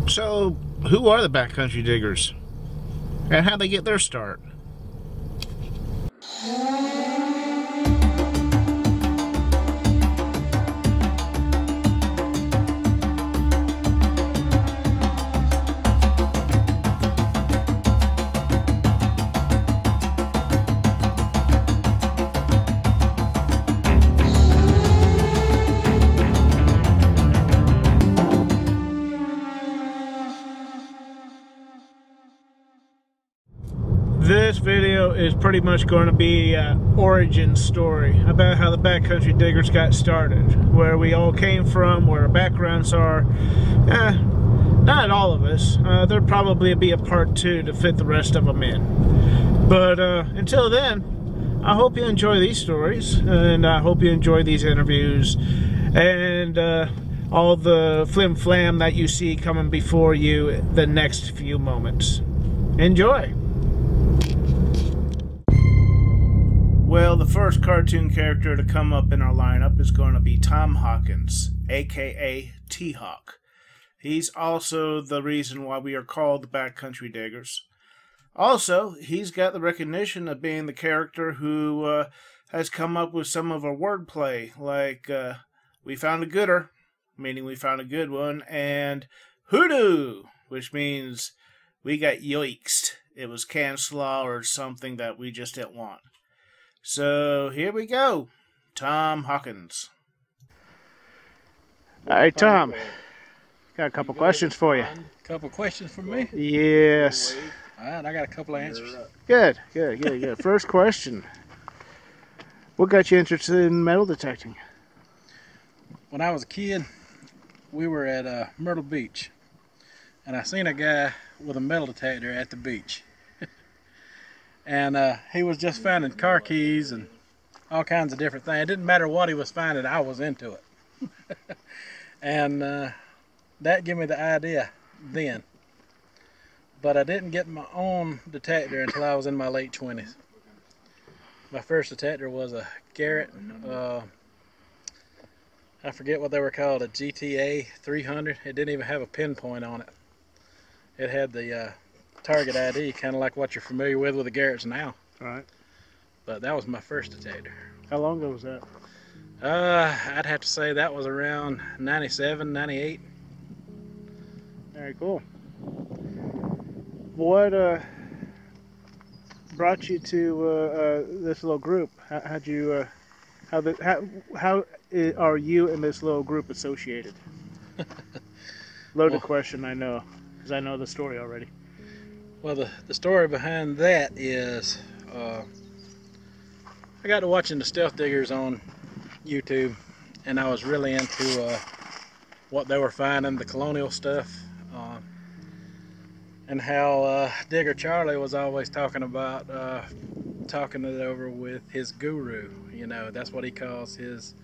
So, who are the Backcountry Diggers? And how'd they get their start? This video is pretty much going to be an origin story about how the Backcountry Diggers got started, where we all came from, where our backgrounds are. Not all of us. There'll probably be a part 2 to fit the rest of them in. But until then, I hope you enjoy these stories, and I hope you enjoy these interviews, and all the flim-flam that you see coming before you the next few moments. Enjoy! Well, the first cartoon character to come up in our lineup is going to be Tom Hawkins, aka T-Hawk. He's also the reason why we are called the Backcountry Diggers. Also, he's got the recognition of being the character who has come up with some of our wordplay, like we found a gooder, meaning we found a good one, and hoodoo, which means we got yoiksed. It was canned slaw or something that we just didn't want. So here we go, Tom Hawkins. All right, Tom, got a couple questions for you. Couple questions for me? Yes. All right, I got a couple of answers. Good. First question. What got you interested in metal detecting? When I was a kid, we were at Myrtle Beach, and I seen a guy with a metal detector at the beach. And he was just finding car keys and all kinds of different things. It didn't matter what he was finding, I was into it. And that gave me the idea then. But I didn't get my own detector until I was in my late 20s. My first detector was a Garrett, I forget what they were called, a GTA 300. It didn't even have a pinpoint on it. It had the target ID, kind of like what you're familiar with the Garretts now. Right. But that was my first detector. How long ago was that? I'd have to say that was around 97, 98. Very cool. What brought you to this little group? How are you and this little group associated? Loaded question, I know, because I know the story already. Well, the story behind that is I got to watching the Stealth Diggers on YouTube, and I was really into what they were finding, the colonial stuff, and how Digger Charlie was always talking about talking it over with his guru. You know, that's what he calls his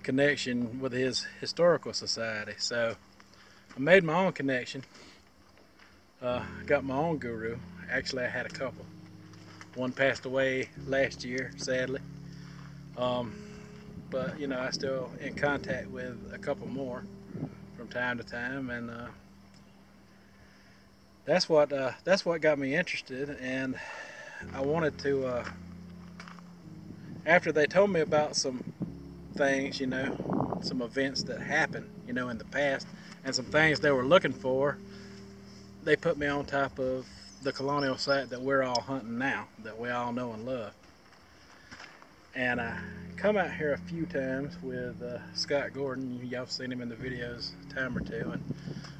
connection with his historical society. So I made my own connection. Got my own guru. Actually, I had a couple. One passed away last year, sadly. But you know, I still in contact with a couple more from time to time, and that's what got me interested. And I wanted to. After they told me about some things, you know, some events that happened, you know, in the past, and some things they were looking for, they put me on top of the colonial site that we're all hunting now, that we all know and love. And I come out here a few times with Scott Gordon. Y'all have seen him in the videos a time or two, and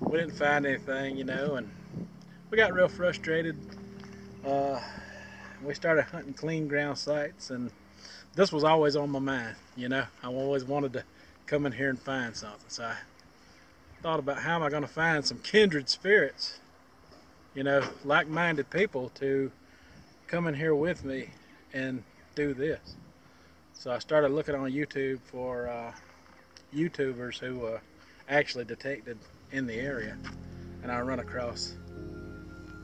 we didn't find anything, you know, and we got real frustrated. We started hunting clean ground sites, and this was always on my mind, you know. I always wanted to come in here and find something, so I thought about how am I going to find some kindred spirits, you know, like-minded people to come in here with me and do this. So I started looking on YouTube for YouTubers who actually detected in the area, and I run across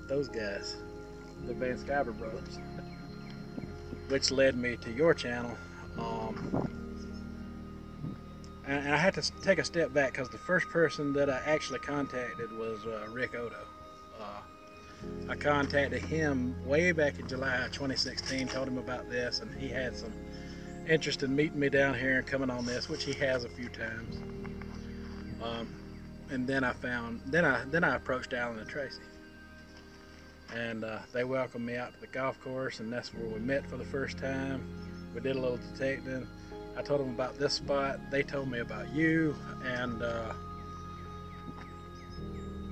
those guys, the Sciver brothers, which led me to your channel. And I had to take a step back because the first person that I actually contacted was Rick Odo. I contacted him way back in July of 2016, told him about this, and he had some interest in meeting me down here and coming on this, which he has a few times. And then I approached Alan and Tracy, and they welcomed me out to the golf course, and that's where we met for the first time. We did a little detecting. I told them about this spot. They told me about you, and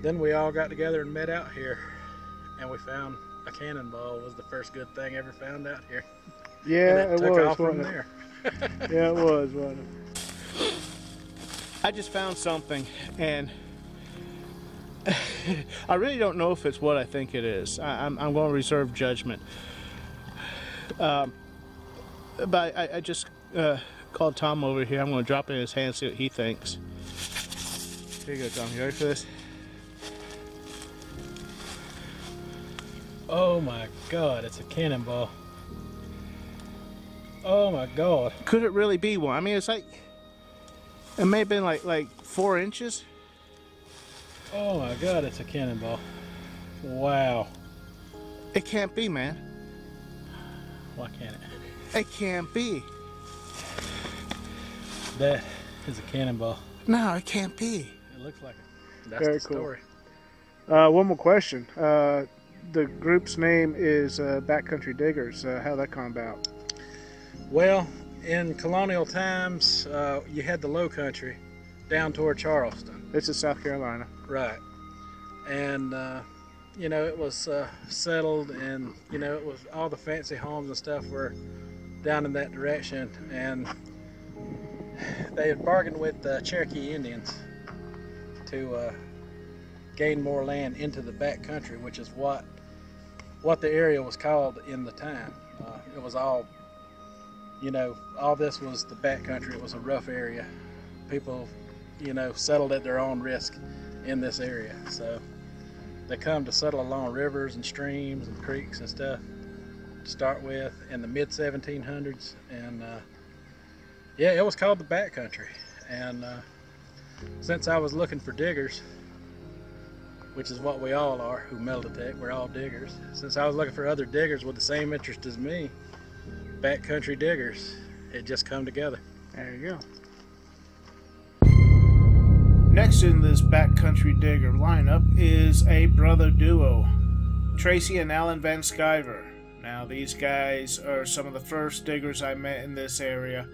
then we all got together and met out here, and we found a cannonball. Was the first good thing ever found out here. Yeah, it took was, off from wasn't there. it? Yeah, it was, wasn't it? I just found something, and I really don't know if it's what I think it is. I'm going to reserve judgment. But I just called Tom over here. I'm going to drop it in his hand, see what he thinks. Here you go, Tom. You ready for this? Oh my God, it's a cannonball. Oh my God. Could it really be one? I mean, it's like, it may have been like 4 inches. Oh my God, it's a cannonball. Wow. It can't be, man. Why can't it? It can't be. That is a cannonball. No, it can't be. It looks like it. That's Very the cool. story. One more question. The group's name is Backcountry Diggers. How'd that come about? Well, in colonial times, you had the low country down toward Charleston. This is South Carolina. Right. And, you know, it was settled, and, you know, it was all the fancy homes and stuff were down in that direction. And they had bargained with the Cherokee Indians to gain more land into the backcountry, which is what the area was called in the time. It was all, you know, all this was the backcountry. It was a rough area. People, you know, settled at their own risk in this area. So they come to settle along rivers and streams and creeks and stuff to start with in the mid 1700s. And yeah, it was called the backcountry. And since I was looking for diggers, which is what we all are who metal detect, we're all diggers. Since I was looking for other diggers with the same interest as me, backcountry diggers, it just come together. There you go. Next in this backcountry digger lineup is a brother duo, Tracy and Alan Van Sciver. Now these guys are some of the first diggers I met in this area,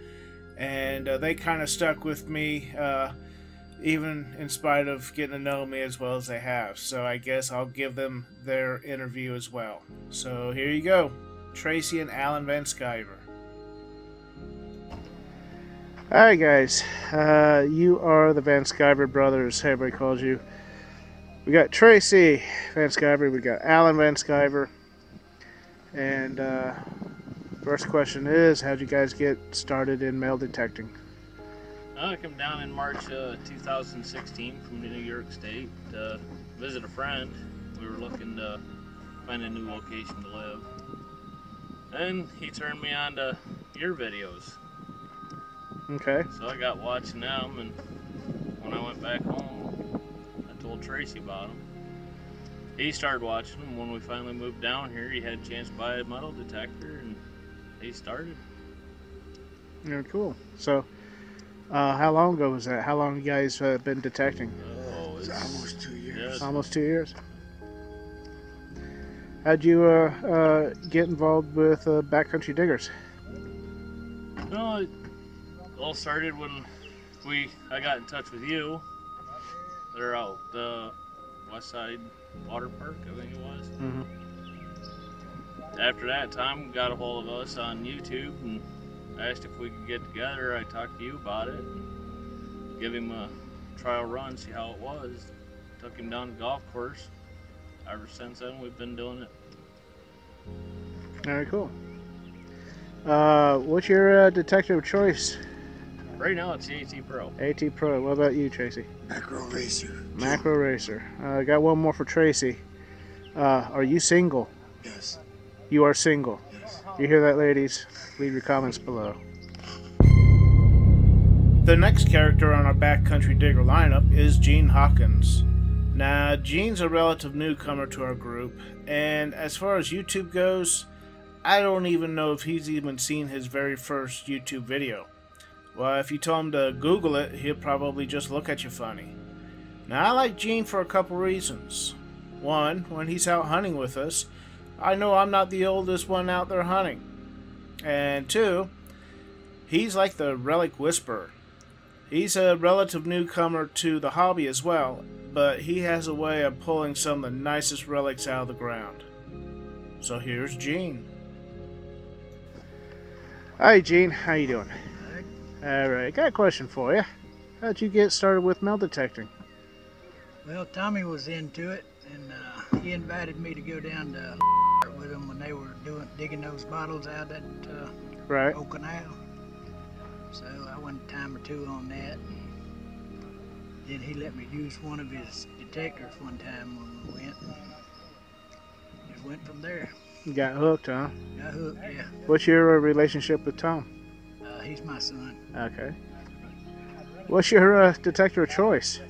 and they kind of stuck with me even in spite of getting to know me as well as they have. So I guess I'll give them their interview as well. So here you go, Tracy and Alan Van Sciver. Alright guys, you are the Van Sciver brothers, everybody calls you. We got Tracy Van Sciver, we got Alan Van Sciver. And first question is, how'd you guys get started in metal detecting? I came down in March 2016 from New York State to visit a friend. We were looking to find a new location to live. And he turned me on to your videos. Okay. So I got watching them, and when I went back home, I told Tracy about them. He started watching them. When we finally moved down here, he had a chance to buy a metal detector, and he started. Yeah, cool. So, how long ago was that? How long you guys been detecting? Oh, it's almost 2 years. Yeah, Almost 2 years. How'd you get involved with backcountry diggers? no, it all started when I got in touch with you. They're out the West Side Water Park, I think it was. Mm-hmm. After that, Tom got a hold of us on YouTube and asked if we could get together. I talked to you about it, give him a trial run, see how it was. Took him down to the golf course. Ever since then, we've been doing it. Very cool. What's your detector of choice? Right now, it's the AT Pro. AT Pro. What about you, Tracy? Macro Racer. Macro Racer. Got one more for Tracy. Are you single? Yes. You are single. Yes. You hear that, ladies? Leave your comments below. The next character on our Backcountry Digger lineup is Gene Hawkins. Now, Gene's a relative newcomer to our group, and as far as YouTube goes, I don't even know if he's even seen his very first YouTube video. Well, if you tell him to Google it, he'll probably just look at you funny. Now, I like Gene for a couple reasons. One, when he's out hunting with us, I know I'm not the oldest one out there hunting. And two, he's like the relic whisperer. He's a relative newcomer to the hobby as well, but he has a way of pulling some of the nicest relics out of the ground. So here's Gene. Hi Gene, how you doing? Alright, got a question for you. How'd you get started with metal detecting? Well, Tommy was into it, and he invited me to go down to with them when they were digging those bottles out at Right. Old Canal. So I went a time or two on that. Then he let me use one of his detectors one time when we went. Just went from there. You got hooked, huh? Got hooked, yeah. What's your relationship with Tom? He's my son. Okay. What's your detector of choice?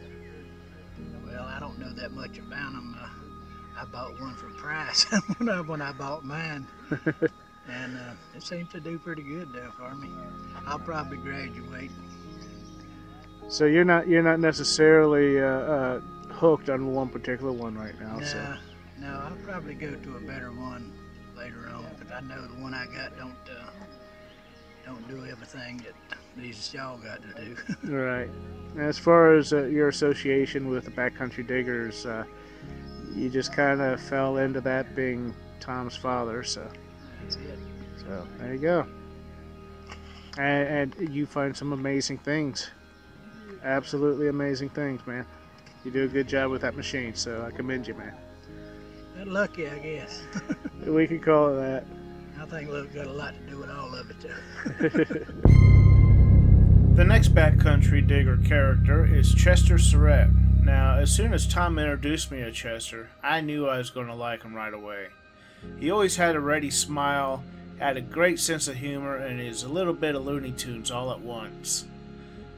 Well, I don't know that much about them. I bought one from Price when I bought mine. And it seems to do pretty good though for me. I'll probably graduate. So you're not necessarily hooked on one particular one right now. No, I'll probably go to a better one later on, but I know the one I got don't do everything that these y'all got to do. Right. As far as your association with the Backcountry Diggers, you just kind of fell into that being Tom's father, so. That's it. So there you go. And you find some amazing things. Absolutely amazing things, man. You do a good job with that machine, so I commend you, man. Got lucky, I guess. We could call it that. I think luck got a lot to do with all of it, too. The next Backcountry Digger character is Chester Surrett. Now, as soon as Tom introduced me to Chester, I knew I was going to like him right away. He always had a ready smile, had a great sense of humor, and is a little bit of Looney Tunes all at once.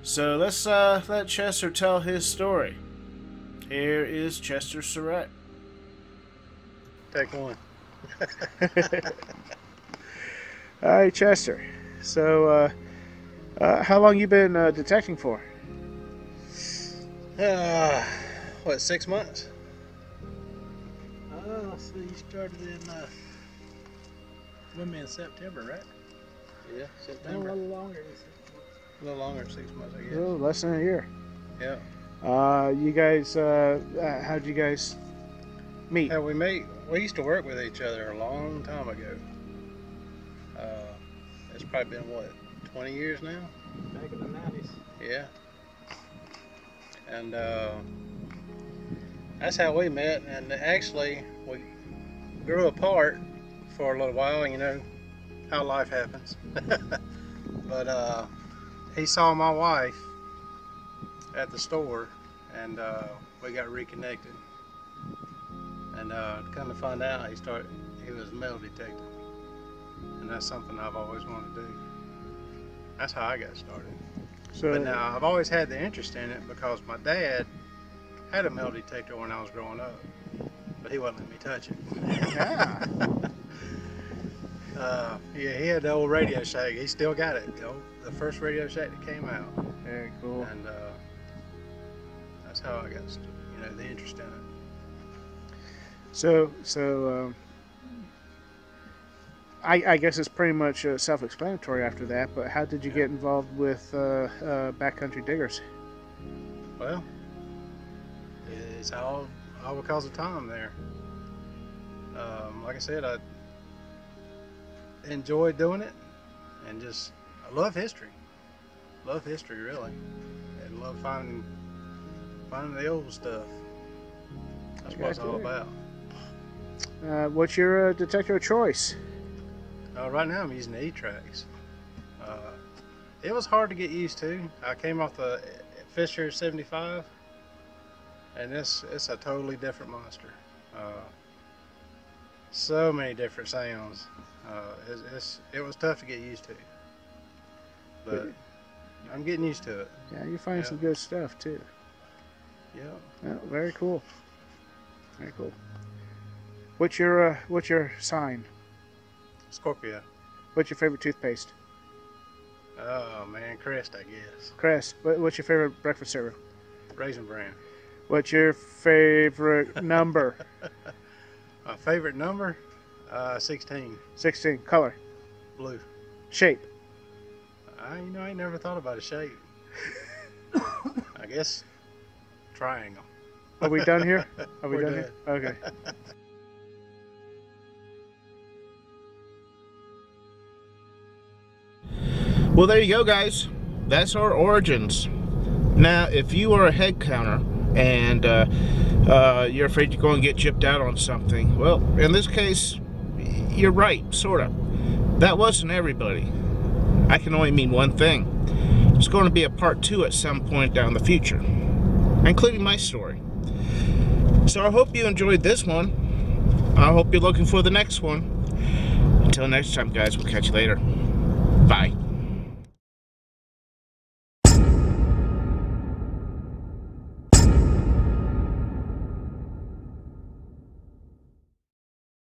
So let's let Chester tell his story. Here is Chester Surrett. Take one. All right, Chester. So, how long you been detecting for? What, 6 months? So you started in September, right? Yeah, A September. little longer. A little longer than 6 months, I guess. Oh, less than a year. Yeah. You guys, how'd you guys meet? How we meet? We used to work with each other a long time ago. It's probably been, what, 20 years now? Back in the 90s. Yeah. And that's how we met. And actually, we grew apart for a little while, you know how life happens. But he saw my wife at the store, and we got reconnected. And come to find out, he was a metal detector. And that's something I've always wanted to do. That's how I got started. So, But now I've always had the interest in it because my dad had a metal detector when I was growing up, but he wouldn't let me touch it. yeah. Yeah, he had the old Radio Shack. He still got it. The first Radio Shack that came out. Very cool. And that's how I got, the interest in it. So, I guess it's pretty much self-explanatory after that, but how did you get involved with Backcountry Diggers? Well, it's all because of Tom there. Like I said, I enjoy doing it, and I love history. Love history, really. And love finding the old stuff. That's what it's all about. What's your detector of choice? Right now I'm using the E-Tracks. It was hard to get used to. I came off the Fisher 75, and it's a totally different monster. So many different sounds. It was tough to get used to. But I'm getting used to it. Yeah, you find some good stuff too. Yeah. Oh, very cool. Very cool. What's your sign? Scorpio. What's your favorite toothpaste? Oh man, Crest, I guess. Crest. What's your favorite breakfast cereal? Raisin Bran. What's your favorite number? My favorite number? 16. 16. Color? Blue. Shape? I ain't never thought about a shape. I guess triangle. Are we done here? Are we We're done here? Okay. Well, there you go, guys. That's our origins. Now, if you are a head counter and you're afraid to go and get gypped out on something, well, in this case, you're right, sort of. That wasn't everybody. I can only mean one thing. It's going to be a part 2 at some point down the future, including my story. So I hope you enjoyed this one. I hope you're looking for the next one. Until next time, guys, we'll catch you later. Bye.